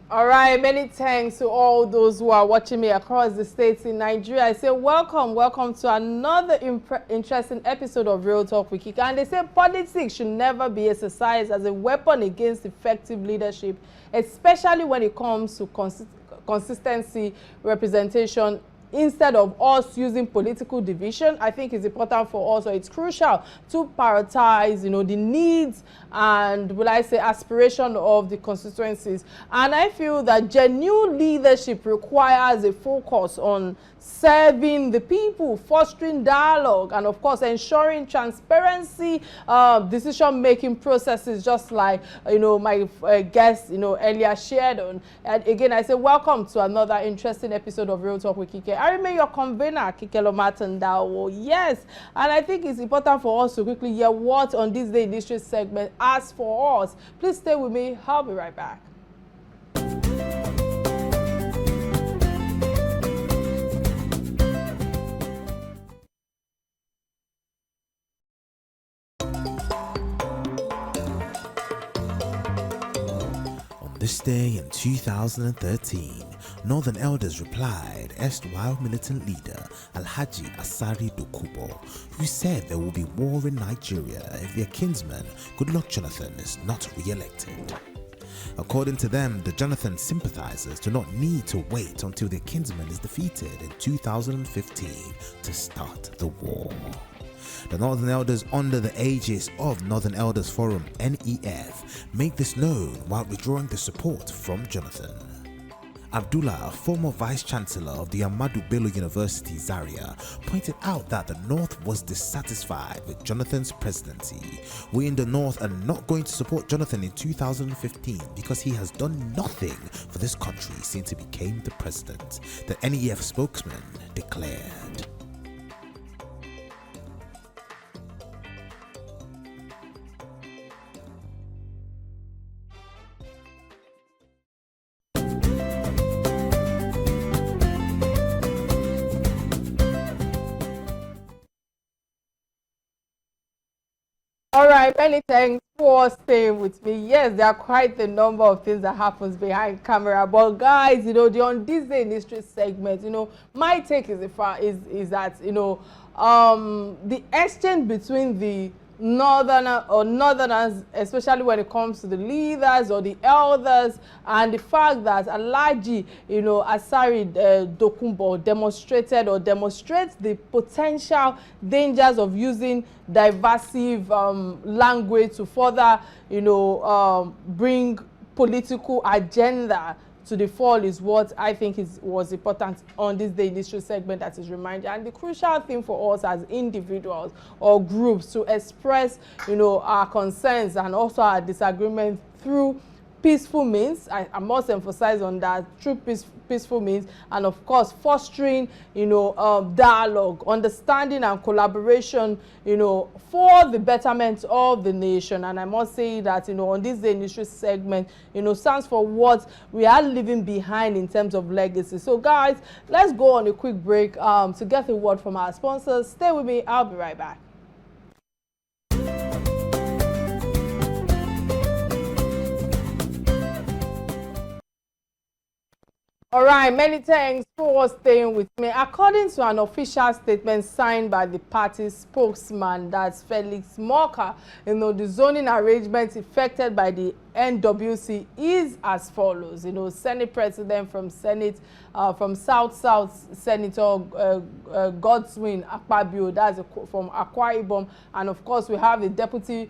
All right, many thanks to all those who are watching me across the states in Nigeria. I say welcome to another interesting episode of Real Talk with Kike. And they say politics should never be exercised as a weapon against effective leadership, especially when it comes to consistency, representation. Instead of us using political division, I think it's important for us, or it's crucial to prioritize, the needs and, will I say, aspiration of the constituencies. And I feel that genuine leadership requires a focus on serving the people, fostering dialogue, and of course ensuring transparency, decision-making processes, just like my guest earlier shared on. And again, I say welcome to another interesting episode of Real Talk with Kike. I remain your convener, Kike Atanda-Owo. Yes, and I think it's important for us to quickly hear what on this day in history segment as for us. Please stay with me. I'll be right back. This day in 2013, Northern Elders replied erstwhile militant leader Alhaji Asari Dokubo, who said there will be war in Nigeria if their kinsman Goodluck Jonathan is not re-elected. According to them, the Jonathan sympathizers do not need to wait until their kinsman is defeated in 2015 to start the war. The Northern Elders, under the aegis of Northern Elders Forum (NEF), make this known while withdrawing the support from Jonathan. Abdullah, a former Vice-Chancellor of the Ahmadu Bello University Zaria, pointed out that the North was dissatisfied with Jonathan's presidency. We in the North are not going to support Jonathan in 2015 because he has done nothing for this country since he became the president, the NEF spokesman declared. All right, many thanks for staying with me. Yes, there are quite a number of things that happens behind camera, but guys, the on this day in history segment, my take is that the exchange between the northerners, especially when it comes to the leaders or the elders, and the fact that Alhaji Asari Dokubo demonstrates the potential dangers of using divisive language to further bring political agenda to the fall is what I think was important on this day in history segment that is reminded. And the crucial thing for us as individuals or groups to express our concerns and also our disagreement through peaceful means. I must emphasize on that, through peaceful means, and of course fostering dialogue, understanding and collaboration for the betterment of the nation. And I must say that on this day in history segment stands for what we are leaving behind in terms of legacy. So guys, let's go on a quick break to get a word from our sponsors. Stay with me, I'll be right back. All right, many thanks for staying with me. According to an official statement signed by the party's spokesman, that's Felix Morka, the zoning arrangement effected by the NWC is as follows. Senate President from South Senator Godswin Akpabio, that's from Akwa Ibom, and of course we have the Deputy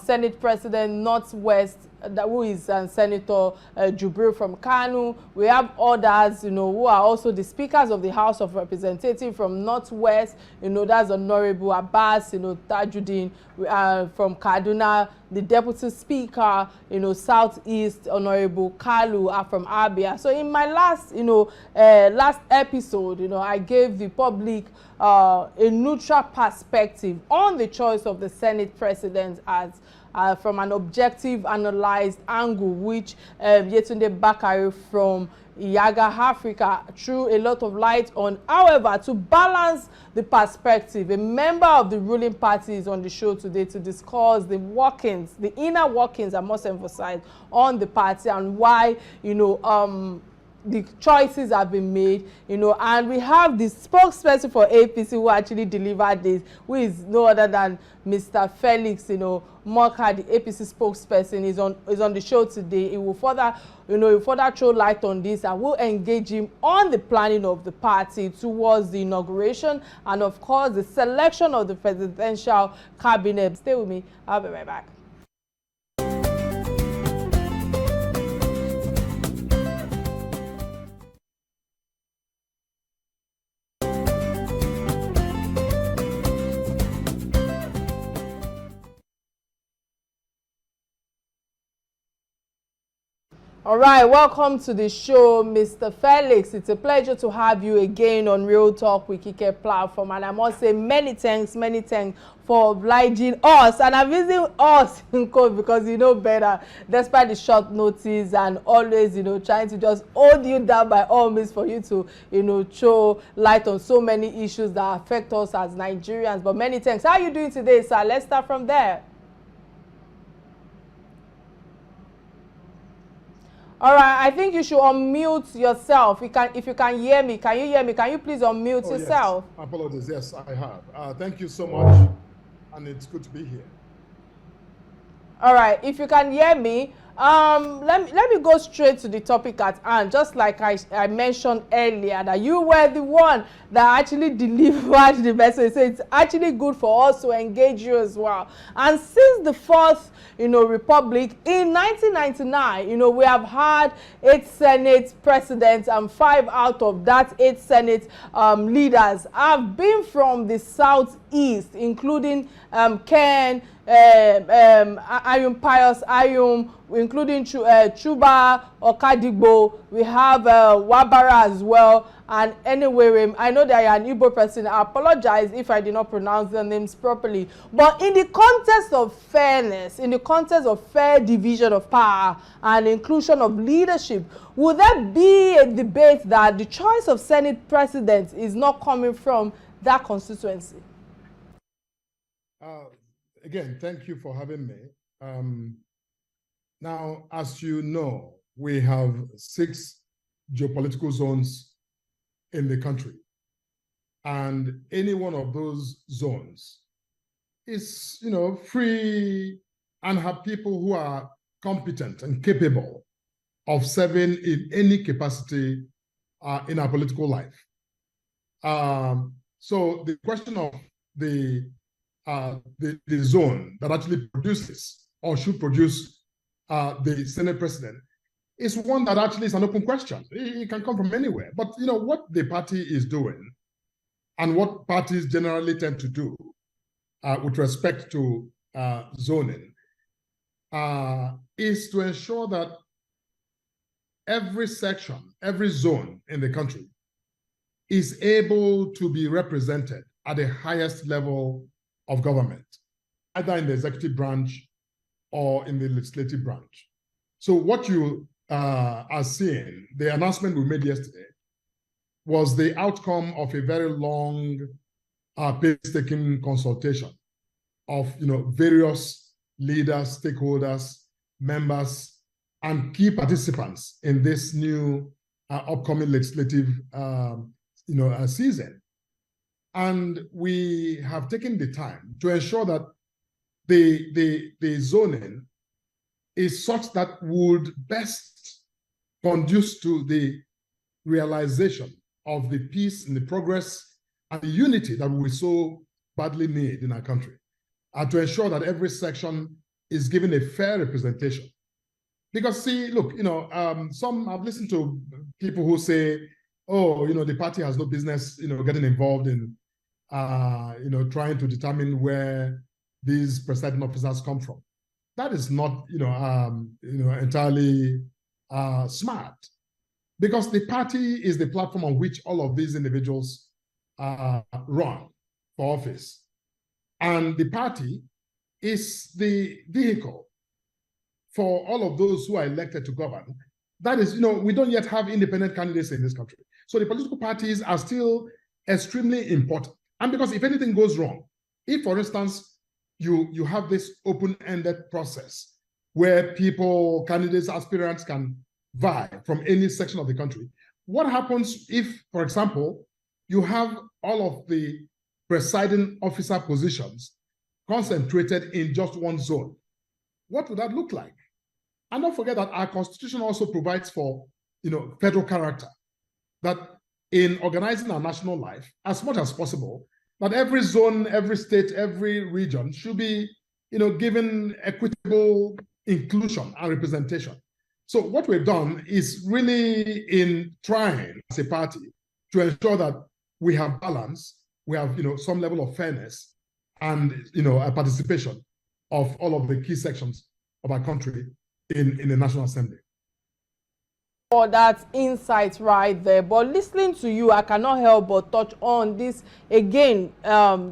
Senate President Northwest, who is Senator Jubril from Kanu. We have others, who are also the speakers of the House of Representatives from Northwest. That's Honorable Abbas, Tajuddin from Kaduna. The Deputy Speaker, Southeast, Honorable Kalu are from Abia. So in my last episode, I gave the public a neutral perspective on the choice of the Senate President as from an objective, analyzed angle, which Yetunde Bakare from Yaga Africa threw a lot of light on. However, to balance the perspective, a member of the ruling party is on the show today to discuss the workings, the inner workings, I must emphasize, on the party and why, the choices have been made, and we have the spokesperson for APC who actually delivered this, who is no other than Mr. Felix, Morka, the APC spokesperson, is on the show today. He will further, throw light on this, and we'll engage him on the planning of the party towards the inauguration and, of course, the selection of the presidential cabinet. Stay with me. I'll be right back. All right, welcome to the show, Mr. Felix. It's a pleasure to have you again on Real Talk with Kike platform, and I must say many thanks for obliging us, and I'm using us in quote because you know better, despite the short notice and always, trying to just hold you down by all means for you to, throw light on so many issues that affect us as Nigerians. But many thanks. How are you doing today, sir? Let's start from there. All right, I think you should unmute yourself. If you can hear me, can you hear me? Can you please unmute yourself? Yes. Apologies. Yes, I have. Thank you so much, and it's good to be here. All right, if you can hear me, let me go straight to the topic at hand. Just like I mentioned earlier, that you were the one that actually delivered the message, so it's actually good for us to engage you as well. And since the fourth republic in 1999, we have had 8 Senate presidents, and 5 out of that 8 Senate leaders have been from the southeast, including Ken, Ayum Pius Ayum, including Chuba Okadigbo. We have Wabara as well. And anyway, I know that you're an Igbo person. I apologize if I did not pronounce their names properly. But in the context of fairness, in the context of fair division of power and inclusion of leadership, would there be a debate that the choice of Senate president is not coming from that constituency? Again, thank you for having me. Now, as you know, we have 6 geopolitical zones in the country. And any one of those zones is, free and have people who are competent and capable of serving in any capacity in our political life. So the question of the zone that actually produces or should produce the Senate president is one that actually is an open question. It can come from anywhere. But what the party is doing and what parties generally tend to do with respect to zoning is to ensure that every section, every zone in the country is able to be represented at the highest level of government, either in the executive branch or in the legislative branch. So what you are seeing, the announcement we made yesterday, was the outcome of a very long, painstaking consultation of various leaders, stakeholders, members, and key participants in this new upcoming legislative season. And we have taken the time to ensure that the zoning is such that would best conduce to the realization of the peace and the progress and the unity that we so badly need in our country, and to ensure that every section is given a fair representation. Because see, look, some I've listened to people who say, oh, the party has no business, getting involved in, trying to determine where these presiding officers come from. That is not, entirely smart, because the party is the platform on which all of these individuals run for office. And the party is the vehicle for all of those who are elected to govern. That is, we don't yet have independent candidates in this country. So the political parties are still extremely important. And because if anything goes wrong, if, for instance, you have this open-ended process where people, candidates, aspirants can vie from any section of the country, what happens if, for example, you have all of the presiding officer positions concentrated in just one zone? What would that look like? And don't forget that our Constitution also provides for, federal character, that in organizing our national life, as much as possible, that every zone, every state, every region should be, given equitable inclusion and representation. So what we've done is really in trying as a party to ensure that we have balance, we have, some level of fairness and, a participation of all of the key sections of our country in the National Assembly. For that insight right there, but listening to you, I cannot help but touch on this again,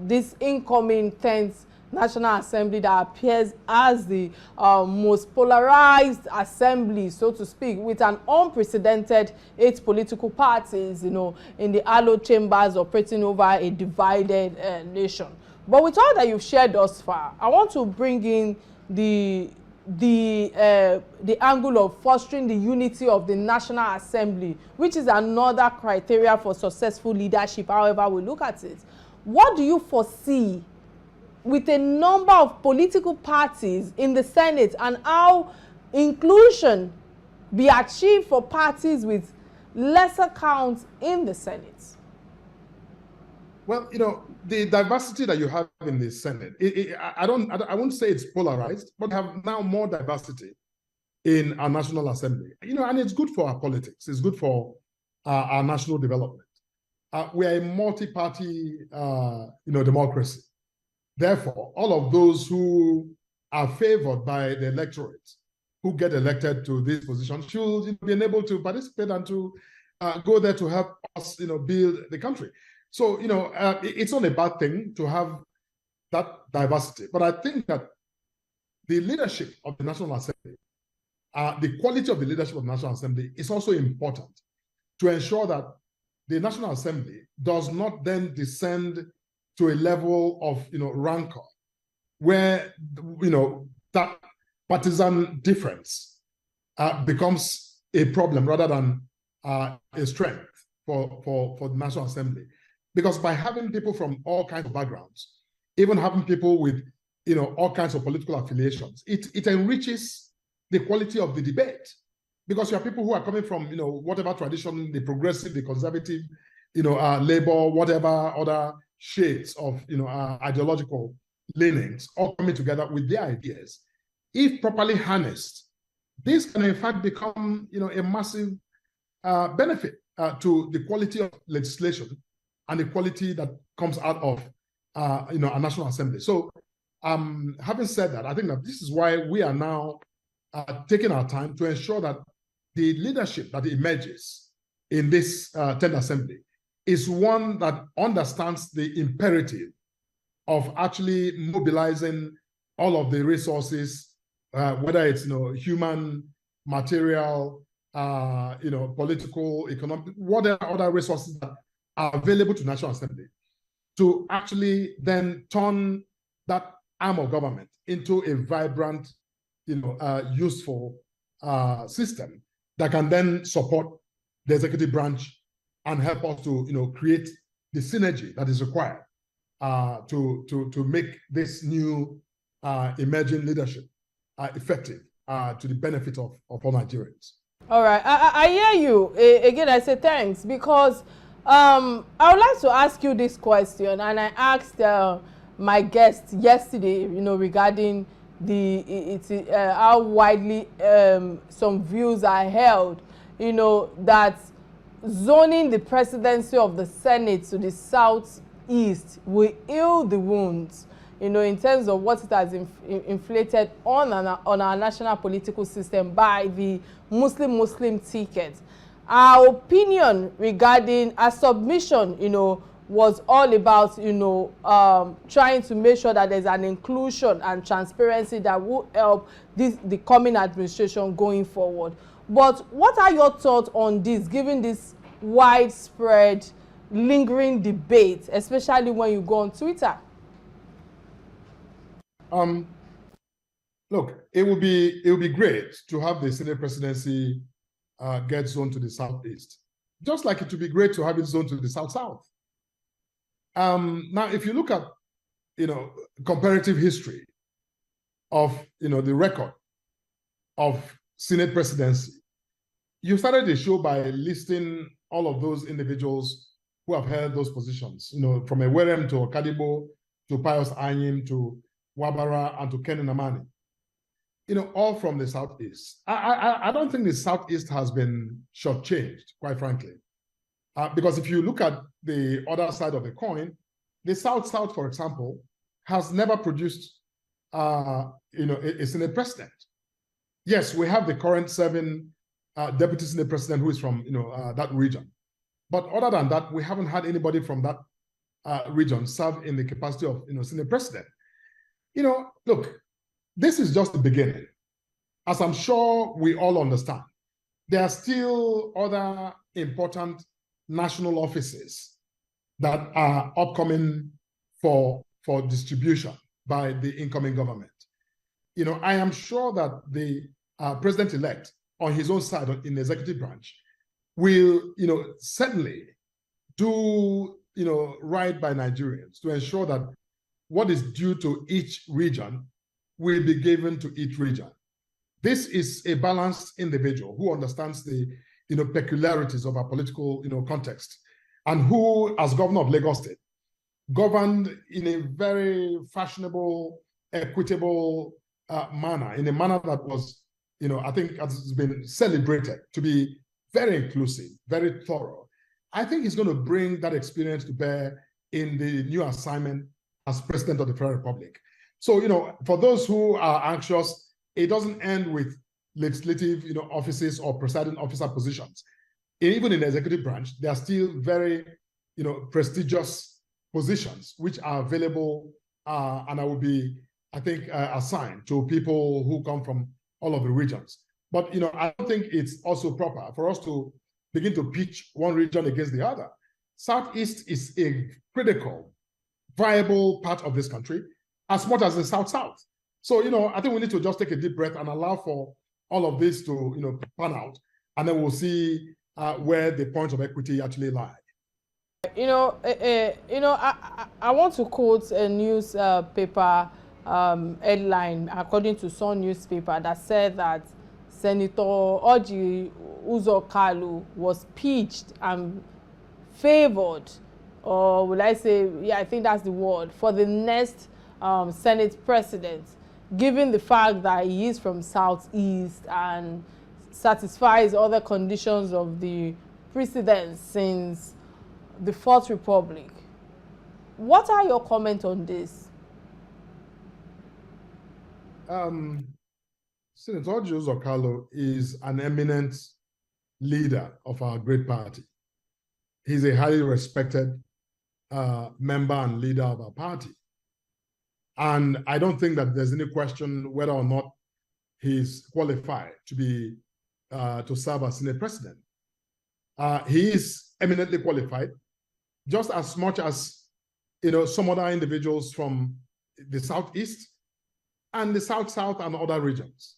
this incoming 10th National Assembly that appears as the most polarized assembly, so to speak, with an unprecedented 8 political parties, in the hallowed chambers operating over a divided nation. But with all that you've shared thus far, I want to bring in the angle of fostering the unity of the National Assembly, which is another criteria for successful leadership, however we look at it. What do you foresee with a number of political parties in the Senate, and how inclusion be achieved for parties with lesser counts in the Senate? Well, the diversity that you have in the Senate, I won't say it's polarized, but have now more diversity in our National Assembly. And it's good for our politics. It's good for our national development. We are a multi-party, democracy. Therefore, all of those who are favored by the electorate, who get elected to this position, should be able to participate and to go there to help us, build the country. So, it's not a bad thing to have that diversity. But I think that the leadership of the National Assembly, the quality of the leadership of the National Assembly is also important to ensure that the National Assembly does not then descend to a level of, rancor, where, that partisan difference becomes a problem rather than a strength for the National Assembly. Because by having people from all kinds of backgrounds, even having people with, all kinds of political affiliations, it enriches the quality of the debate. Because you have people who are coming from, whatever tradition, the progressive, the conservative, labor, whatever other shades of, ideological leanings, all coming together with their ideas. If properly harnessed, this can in fact become, a massive benefit to the quality of legislation and the quality that comes out of, a National Assembly. So, having said that, I think that this is why we are now taking our time to ensure that the leadership that emerges in this 10th Assembly is one that understands the imperative of actually mobilizing all of the resources, whether it's human, material, political, economic, whatever other resources that are available to National Assembly, to actually then turn that arm of government into a vibrant, useful system that can then support the executive branch and help us to create the synergy that is required to make this new emerging leadership effective to the benefit of all Nigerians. All right, I hear you. Again, I say thanks, because I would like to ask you this question, and I asked my guest yesterday, regarding how widely some views are held, that zoning the presidency of the Senate to the southeast will heal the wounds, in terms of what it has inflated on our national political system by the Muslim ticket. Our opinion regarding a submission, was all about, trying to make sure that there's an inclusion and transparency that will help the coming administration going forward. But what are your thoughts on this, given this widespread, lingering debate, especially when you go on Twitter? Look, it will be great to have the Senate presidency get zoned to the Southeast, just like it would be great to have it zoned to the South-South. Now, if you look at, comparative history of, the record of Senate presidency, you started the show by listing all of those individuals who have held those positions, from Ewerem to Okadibo to Pius Anyim to Wabara and to Ken Namani, all from the Southeast. I don't think the Southeast has been shortchanged, quite frankly. Because if you look at the other side of the coin, the South-South, for example, has never produced, a Senate president. Yes, we have the current 7 deputy Senate president who is from, that region. But other than that, we haven't had anybody from that region serve in the capacity of, Senate president. Look, this is just the beginning. As I'm sure we all understand, there are still other important national offices that are upcoming for distribution by the incoming government. I am sure that the president-elect on his own side in the executive branch will, certainly do, right by Nigerians to ensure that what is due to each region will be given to each region. This is a balanced individual who understands the, peculiarities of our political, context, and who, as governor of Lagos State, governed in a very fashionable, equitable manner, in a manner that was, I think has been celebrated to be very inclusive, very thorough. I think he's going to bring that experience to bear in the new assignment as president of the Federal Republic. So, for those who are anxious, it doesn't end with legislative, offices or presiding officer positions. Even in the executive branch, there are still very, prestigious positions which are available, and I will be, I think, assigned to people who come from all of the regions. But, I don't think it's also proper for us to begin to pitch one region against the other. Southeast is a critical, viable part of this country, as much as the South-South. So, I think we need to just take a deep breath and allow for all of this to, pan out, and then we'll see where the points of equity actually lie. I want to quote a newspaper headline, according to some newspaper, that said that Senator Orji Uzor Kalu was pitched and favored, or will I say, yeah, I think that's the word, for the next Senate president, given the fact that he is from Southeast and satisfies other conditions of the precedent since the Fourth Republic. What are your comments on this? Senator Orji Uzor Kalu is an eminent leader of our great party. He's a highly respected member and leader of our party. And I don't think that there's any question whether or not he's qualified to be to serve as Senate president. He is eminently qualified, just as much as some other individuals from the Southeast and the South-South and other regions.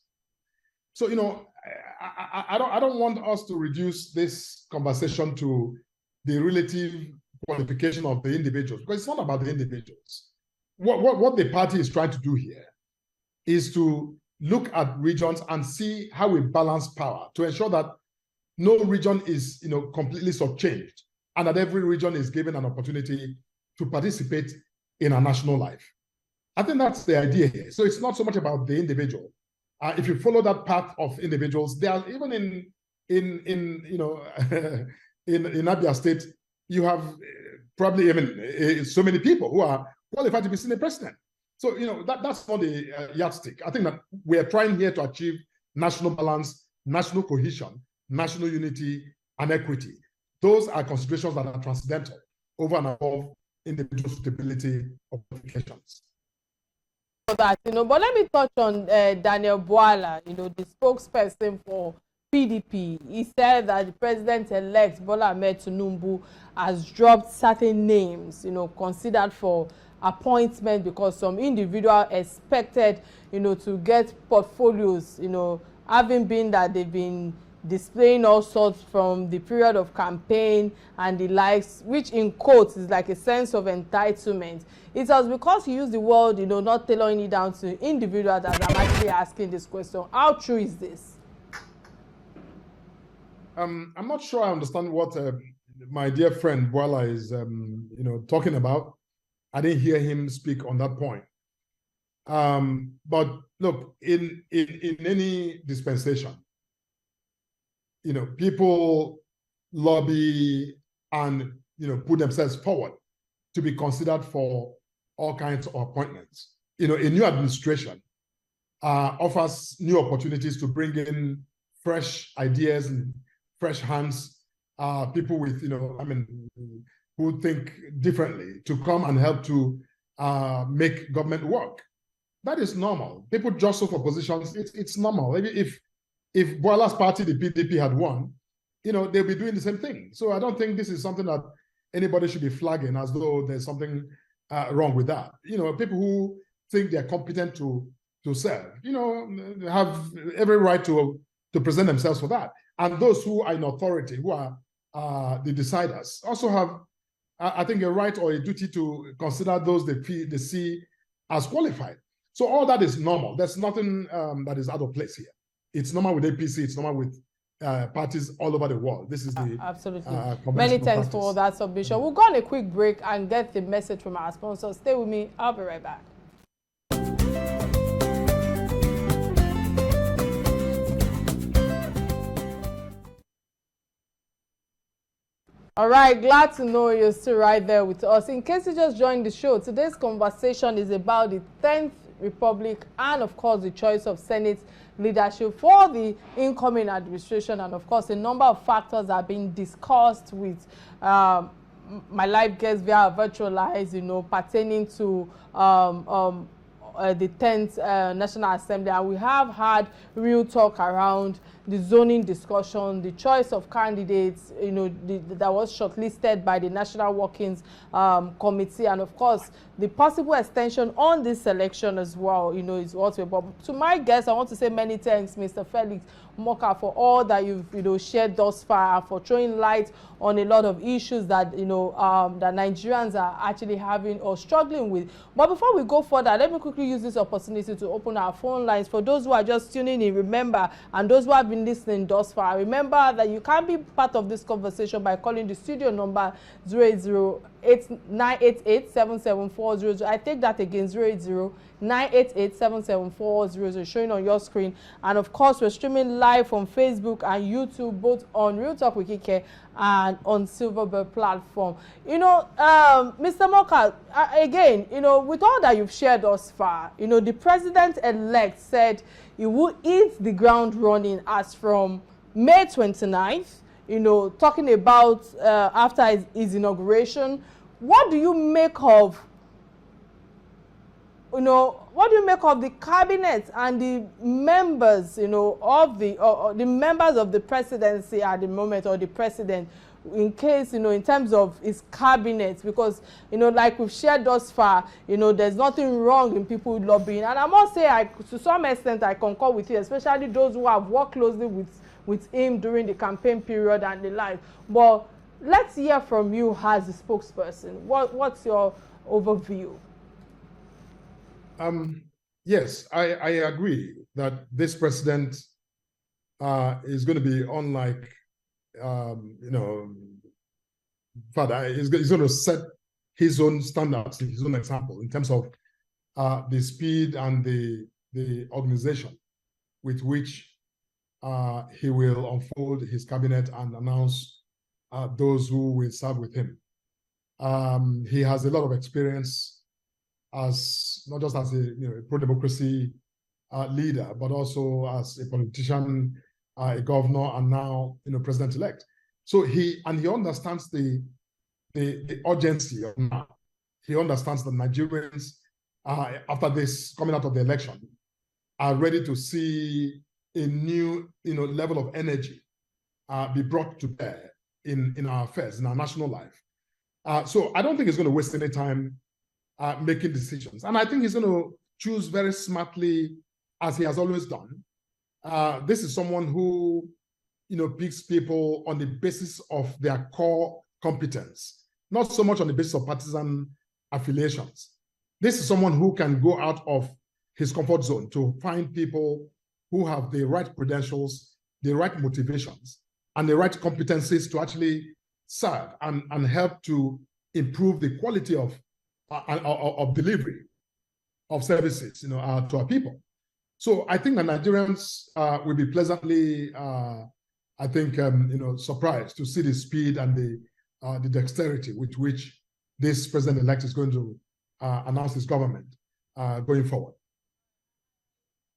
So I don't want us to reduce this conversation to the relative qualification of the individuals, because it's not about the individuals. What the party is trying to do here is to look at regions and see how we balance power to ensure that no region is completely shortchanged, and that every region is given an opportunity to participate in our national life. I think that's the idea here. So it's not so much about the individual. If you follow that path of individuals, there are even in Abia State, you have probably even so many people who are qualified to be Senate president. So, that's not the yardstick. I think that we are trying here to achieve national balance, national cohesion, national unity, and equity. Those are considerations that are transcendental. over and above individual suitability of applications. That, but let me touch on Daniel Bwala, the spokesperson for PDP. He said that the president-elect Bola Ahmed Tinubu has dropped certain names, considered for appointment because some individual expected, to get portfolios, having been that they've been displaying all sorts from the period of campaign and the likes, which in quotes is like a sense of entitlement. It was because he used the word, not tailoring it down to individuals, that I'm actually asking this question. How true is this? I'm not sure I understand what my dear friend Bwala is, talking about. I didn't hear him speak on that point. But look, in any dispensation, people lobby and put themselves forward to be considered for all kinds of appointments. A new administration offers new opportunities to bring in fresh ideas and fresh hands, people with who think differently, to come and help to make government work. That is normal. People jostle for positions. It's normal. If Bwala's party, the PDP, had won, they'll be doing the same thing. So I don't think this is something that anybody should be flagging as though there's something wrong with that. People who think they're competent to serve, have every right to present themselves for that. And those who are in authority, who are the deciders, also have, I think, a right or a duty to consider those they see as qualified. So all that is normal. There's nothing that is out of place here. It's normal with APC. It's normal with parties all over the world. This is the absolutely. Many thanks for that submission. We'll go on a quick break and get the message from our sponsors. Stay with me. I'll be right back. All right, glad to know you're still right there with us. In case you just joined the show, today's conversation is about the 10th Republic and, of course, the choice of Senate leadership for the incoming administration. And, of course, a number of factors are being discussed with my live guests via virtualized, pertaining to the 10th National Assembly. And we have had real talk around the zoning discussion, the choice of candidates, that was shortlisted by the National Workings Committee, and of course, the possible extension on this selection as well, is what we're about. To my guests, I want to say many thanks, Mr. Felix, Morka, for all that you've shared thus far, for throwing light on a lot of issues that that Nigerians are actually having or struggling with. But before we go further, let me quickly use this opportunity to open our phone lines for those who are just tuning in. Remember, and those who have been listening thus far, remember that you can be part of this conversation by calling the studio number 080-988-77400. I take that again, 080-988-77400, showing on your screen. And of course, we're streaming live on Facebook and YouTube, both on Real Talk with Kike and on Silverbird platform. Mr. Morka, again, with all that you've shared thus far, the president-elect said he will hit the ground running as from May 29th, talking about after his inauguration. What do you make of, the cabinet and the members, of the members of the presidency at the moment, or the president, in case, in terms of his cabinet? Because, like we've shared thus far, there's nothing wrong in people lobbying. And I must say, to some extent, I concur with you, especially those who have worked closely with him during the campaign period and the like. But let's hear from you as a spokesperson. What's your overview? Yes, I agree that this president is going to be unlike, father. He's going to set his own standards, his own example in terms of the speed and the organization with which he will unfold his cabinet and announce those who will serve with him. He has a lot of experience as not just as a pro-democracy leader, but also as a politician, a governor, and now president-elect. So he understands the the urgency of now. He understands that Nigerians, after this, coming out of the election, are ready to see a new level of energy be brought to bear in our affairs, in our national life. So I don't think he's going to waste any time making decisions. And I think he's going to choose very smartly, as he has always done. This is someone who picks people on the basis of their core competence, not so much on the basis of partisan affiliations. This is someone who can go out of his comfort zone to find people who have the right credentials, the right motivations, and the right competencies to actually serve and help to improve the quality of delivery of services to our people. So I think that Nigerians will be pleasantly, surprised to see the speed and the dexterity with which this president-elect is going to announce his government going forward.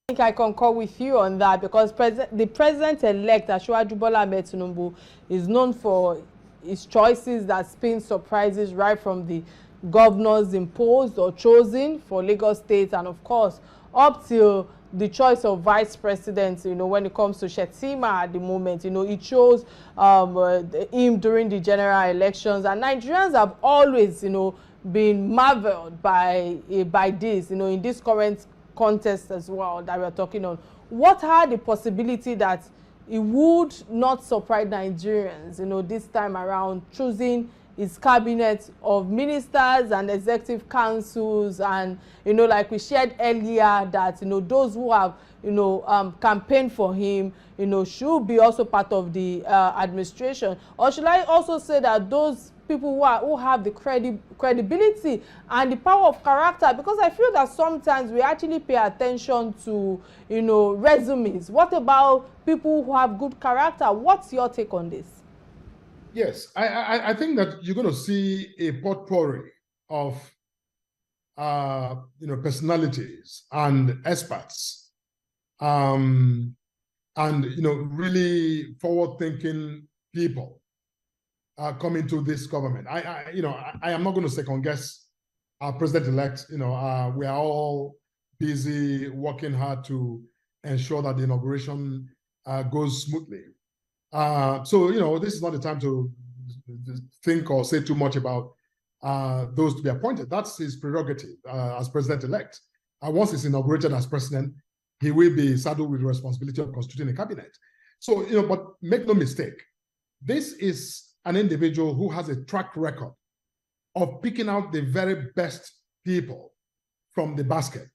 I think I concur with you on that, because the president-elect, Asiwaju Bola Ahmed Tinubu, is known for his choices that spin surprises right from the governors imposed or chosen for Lagos State, and of course up till the choice of vice president. When it comes to Shettima at the moment, he chose him during the general elections, and Nigerians have always been marveled by this in this current contest as well that we're talking on. What are the possibility that it would not surprise Nigerians this time around, choosing his cabinet of ministers and executive councils, and like we shared earlier, that those who have campaigned for him should be also part of the administration? Or should I also say that those people who have the credibility and the power of character? Because I feel that sometimes we actually pay attention to resumes. What about people who have good character? What's your take on this? Yes, I think that you're going to see a potpourri of personalities and experts, and really forward-thinking people coming to this government. I am not going to second guess our president-elect. We are all busy working hard to ensure that the inauguration goes smoothly. So this is not the time to think or say too much about those to be appointed. That's his prerogative as president-elect. Once he's inaugurated as president, he will be saddled with the responsibility of constituting a cabinet. So, but make no mistake, this is an individual who has a track record of picking out the very best people from the basket.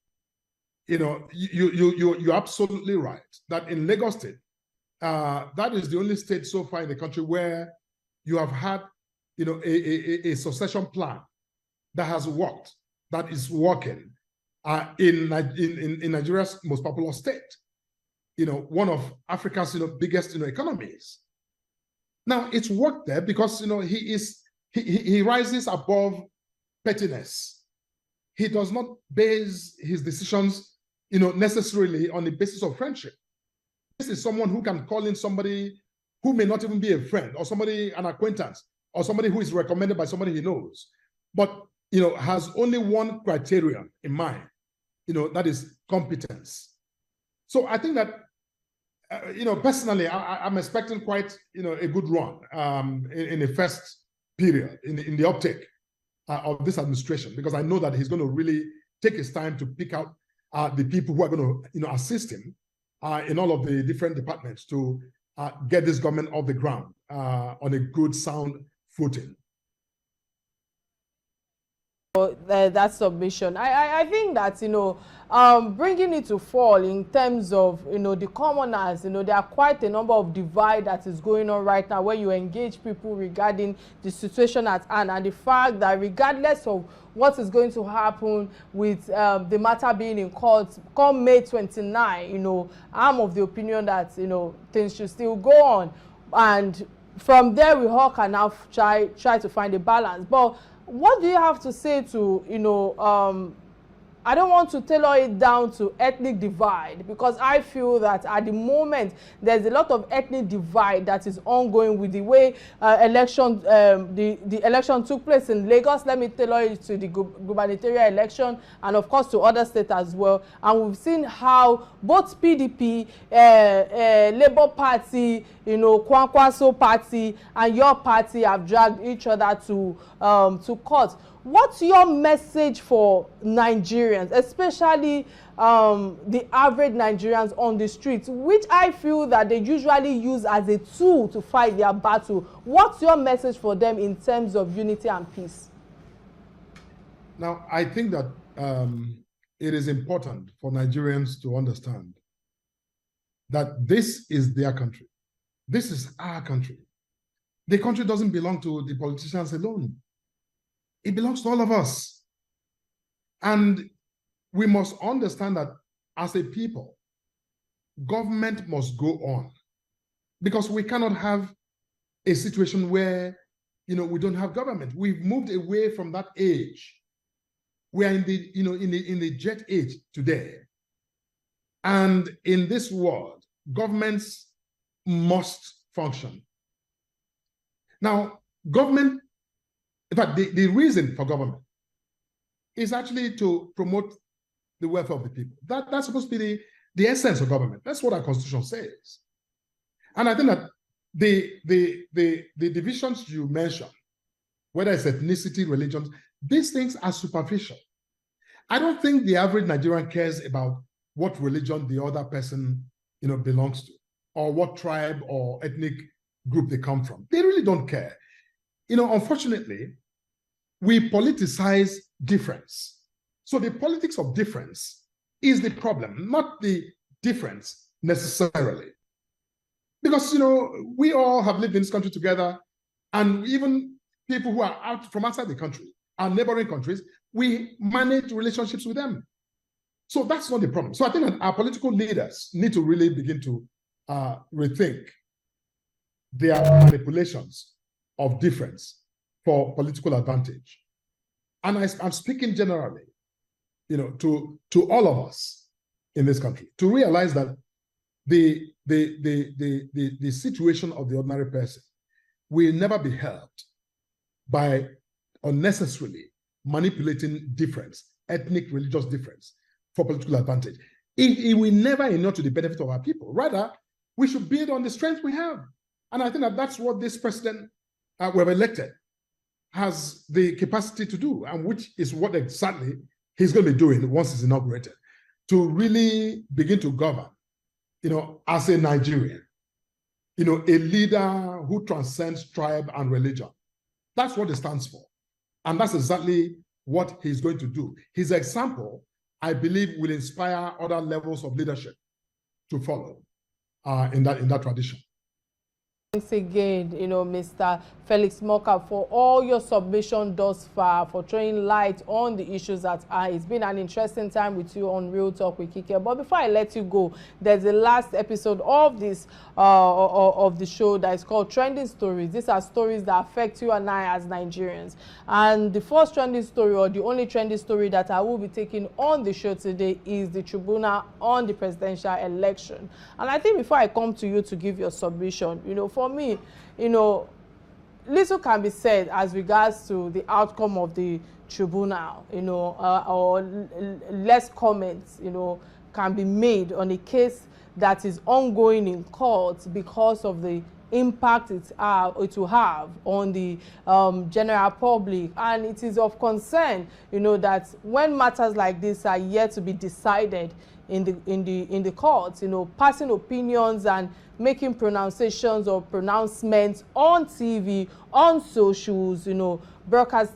You're absolutely right that in Lagos State, that is the only state so far in the country where you have had, a succession plan that has worked, that is working in Nigeria's most populous state, one of Africa's biggest economies. Now it's worked there because he rises above pettiness. He does not base his decisions necessarily on the basis of friendship. This is someone who can call in somebody who may not even be a friend, or an acquaintance, or somebody who is recommended by somebody he knows, but has only one criterion in mind, that is competence. So I think that personally, I'm expecting quite a good run in the first period in the uptake of this administration, because I know that he's going to really take his time to pick out the people who are going to assist him in all of the different departments to get this government off the ground on a good, sound footing. That submission, I think that bringing it to fall in terms of the commoners, there are quite a number of divide that is going on right now, where you engage people regarding the situation at hand, and the fact that regardless of what is going to happen with the matter being in court come May 29, I'm of the opinion that things should still go on, and from there we all can now try to find a balance. But what do you have to say to I don't want to tailor it down to ethnic divide, because I feel that at the moment there's a lot of ethnic divide that is ongoing with the way the election took place in Lagos. Let me tailor it to the gubernatorial election and of course to other states as well. And we've seen how both PDP, Labour Party, Kwankwaso Party and your party have dragged each other to court. What's your message for Nigerians, especially the average Nigerians on the streets, which I feel that they usually use as a tool to fight their battle? What's your message for them in terms of unity and peace? Now, I think that it is important for Nigerians to understand that this is their country. This is our country. The country doesn't belong to the politicians alone. It belongs to all of us. And we must understand that as a people, government must go on, because we cannot have a situation where, we don't have government. We've moved away from that age. We are in the jet age today. And in this world, governments must function. Now, government, in fact, the reason for government is actually to promote the welfare of the people. That's supposed to be the essence of government. That's what our constitution says. And I think that the divisions you mentioned, whether it's ethnicity, religions, these things are superficial. I don't think the average Nigerian cares about what religion the other person, belongs to, or what tribe or ethnic group they come from. They really don't care. Unfortunately, we politicize difference. So the politics of difference is the problem, not the difference necessarily. Because, we all have lived in this country together, and even people who are out from outside the country, our neighboring countries, we manage relationships with them. So that's not the problem. So I think that our political leaders need to really begin to rethink their manipulations of difference for political advantage. And I'm speaking generally, to all of us in this country, to realize that the situation of the ordinary person will never be helped by unnecessarily manipulating difference, ethnic, religious difference for political advantage. It will never inure to the benefit of our people. Rather, we should build on the strength we have. And I think that that's what this president we have elected has the capacity to do, and which is what exactly he's going to be doing once he's inaugurated, to really begin to govern, as a Nigerian, a leader who transcends tribe and religion. That's what it stands for. And that's exactly what he's going to do. His example, I believe, will inspire other levels of leadership to follow in that tradition. Thanks again, Mr. Felix Morka, for all your submission thus far, for throwing light on the issues that are. It's been an interesting time with you on Real Talk with Kike. But before I let you go, there's the last episode of this of the show that is called Trending Stories. These are stories that affect you and I as Nigerians. And the first trending story, or the only trending story that I will be taking on the show today, is the tribunal on the presidential election. And I think before I come to you to give your submission, for me, little can be said as regards to the outcome of the tribunal, or less comments, can be made on a case that is ongoing in court because of the impact it will have on the general public. And it is of concern, that when matters like this are yet to be decided in the courts, passing opinions and making pronunciations or pronouncements on TV, on socials, broadcast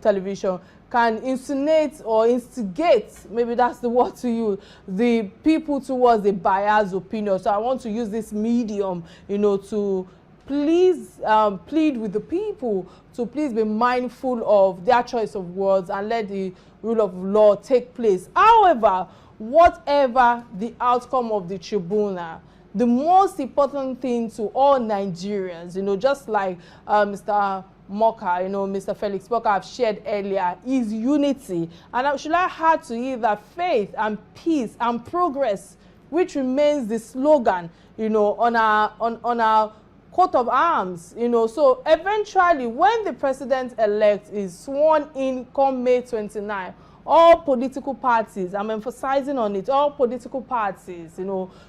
television, can insinuate or instigate, maybe that's the word to use, the people towards a biased opinion. So I want to use this medium, to please plead with the people to please be mindful of their choice of words and let the rule of law take place. However, whatever the outcome of the tribunal, the most important thing to all Nigerians, just like Mr. Morka, Mr. Felix Morka have shared earlier, is unity. And should I add to it that faith and peace and progress, which remains the slogan, on our coat of arms, So eventually, when the president-elect is sworn in come May 29, all political parties, I'm emphasizing on it, all political parties,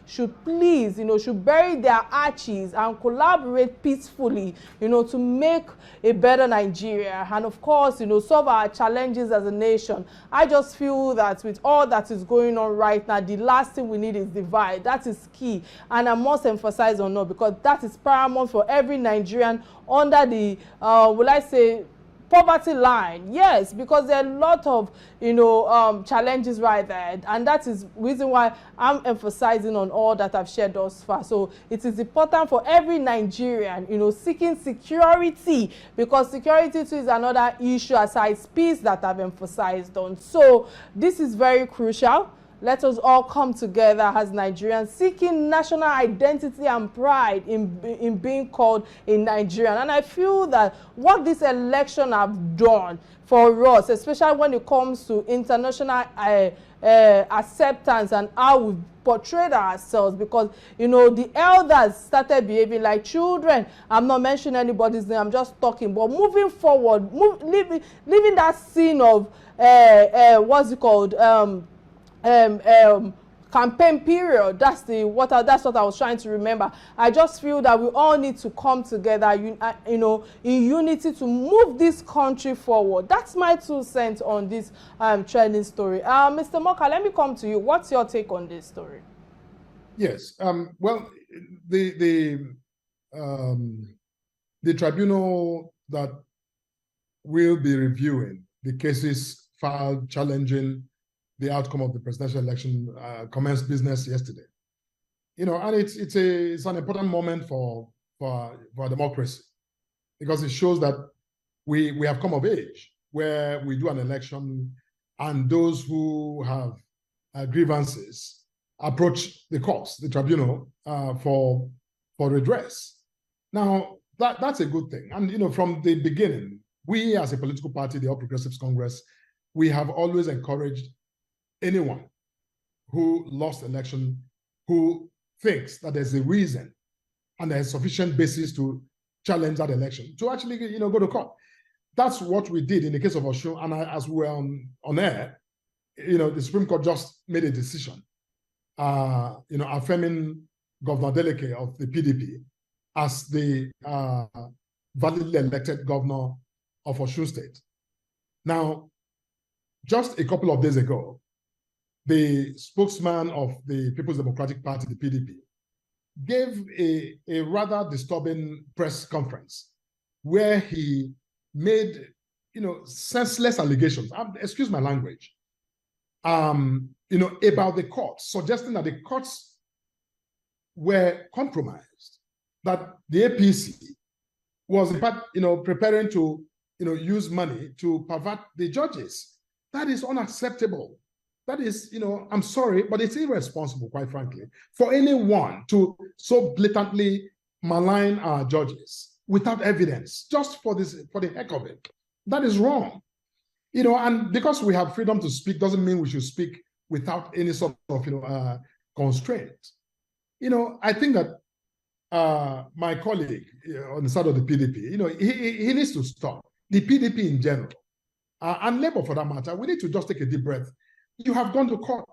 should please, should bury their arches and collaborate peacefully, to make a better Nigeria. And of course, solve our challenges as a nation. I just feel that with all that is going on right now, the last thing we need is divide. That is key. And I must emphasize on that because that is paramount for every Nigerian under the, will I say, poverty line. Yes, because there are a lot of challenges right there, and that is reason why I'm emphasizing on all that I've shared thus far. So it is important for every Nigerian seeking security, because security too is another issue aside peace that I've emphasized on. So this is very crucial. Let us all come together as Nigerians seeking national identity and pride in being called a Nigerian. And I feel that what this election have done for us, especially when it comes to international acceptance and how we portrayed ourselves, because the elders started behaving like children. I'm not mentioning anybody's name, I'm just talking, but moving forward, leaving that scene of what's it called, campaign period. That's what I was trying to remember. I just feel that we all need to come together, in unity to move this country forward. That's my 2 cents on this trending story. Mr. Morka, let me come to you. What's your take on this story? Yes. Well, the tribunal that will be reviewing the cases filed challenging the outcome of the presidential election commenced business yesterday. And it's an important moment for democracy, because it shows that we have come of age where we do an election and those who have grievances approach the courts, the tribunal, for redress. Now, that's a good thing. And from the beginning, we as a political party, the All Progressives Congress, we have always encouraged anyone who lost election, who thinks that there's a reason and there's sufficient basis to challenge that election, to actually go to court. That's what we did in the case of Osun. And as we were on air, the Supreme Court just made a decision, affirming Governor Deleke of the PDP as the validly elected governor of Osun State. Now, just a couple of days ago, the spokesman of the People's Democratic Party, the PDP, gave a rather disturbing press conference where he made, senseless allegations, excuse my language, about the courts, suggesting that the courts were compromised, that the APC was in fact, preparing to, use money to pervert the judges. That is unacceptable. That is, I'm sorry, but it's irresponsible, quite frankly, for anyone to so blatantly malign our judges without evidence, just for the heck of it. That is wrong. And because we have freedom to speak doesn't mean we should speak without any sort of, constraint. I think that my colleague on the side of the PDP, he needs to stop. The PDP in general, and Labour for that matter, we need to just take a deep breath. You have gone to court.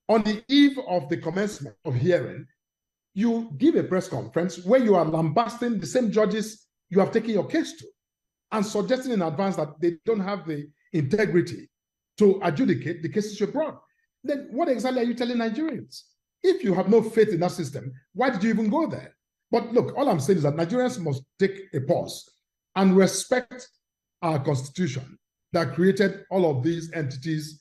On the eve of the commencement of hearing, you give a press conference where you are lambasting the same judges you have taken your case to and suggesting in advance that they don't have the integrity to adjudicate the cases you brought. Then what exactly are you telling Nigerians? If you have no faith in that system, why did you even go there? But look, all I'm saying is that Nigerians must take a pause and respect our constitution that created all of these entities,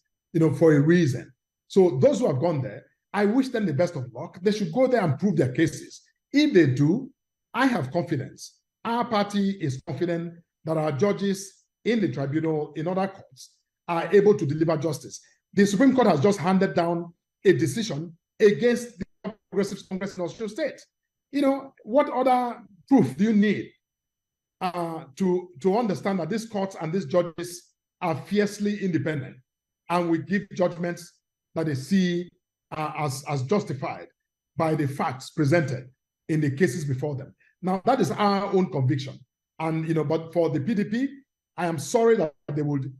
for a reason. So those who have gone there, I wish them the best of luck. They should go there and prove their cases. If they do, I have confidence. Our party is confident that our judges in the tribunal, in other courts, are able to deliver justice. The Supreme Court has just handed down a decision against the Progressive Congress in Osun State. What other proof do you need to understand that these courts and these judges are fiercely independent and we give judgments that they see as justified by the facts presented in the cases before them. Now, that is our own conviction. And, but for the PDP, I am sorry that they would,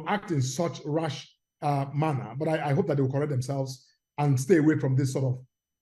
act in such rash manner, but I hope that they will correct themselves and stay away from this sort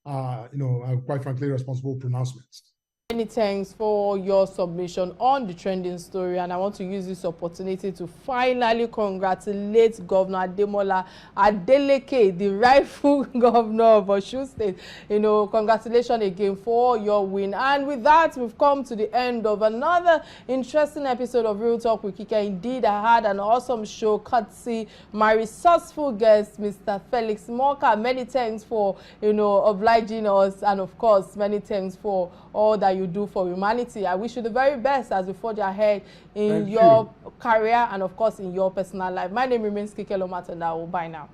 of, quite frankly, irresponsible pronouncements. Many thanks for your submission on the trending story, and I want to use this opportunity to finally congratulate Governor Ademola Adeleke, the rightful governor of Osun State. Congratulations again for your win. And with that, we've come to the end of another interesting episode of Real Talk with Kike. Indeed, I had an awesome show courtesy my resourceful guest, Mr. Felix Morka. Many thanks for obliging us, and of course, many thanks for all that you do for humanity. I wish you the very best as you forge ahead in your career and of course in your personal life. My name remains Kike Atanda-Owo. Bye now.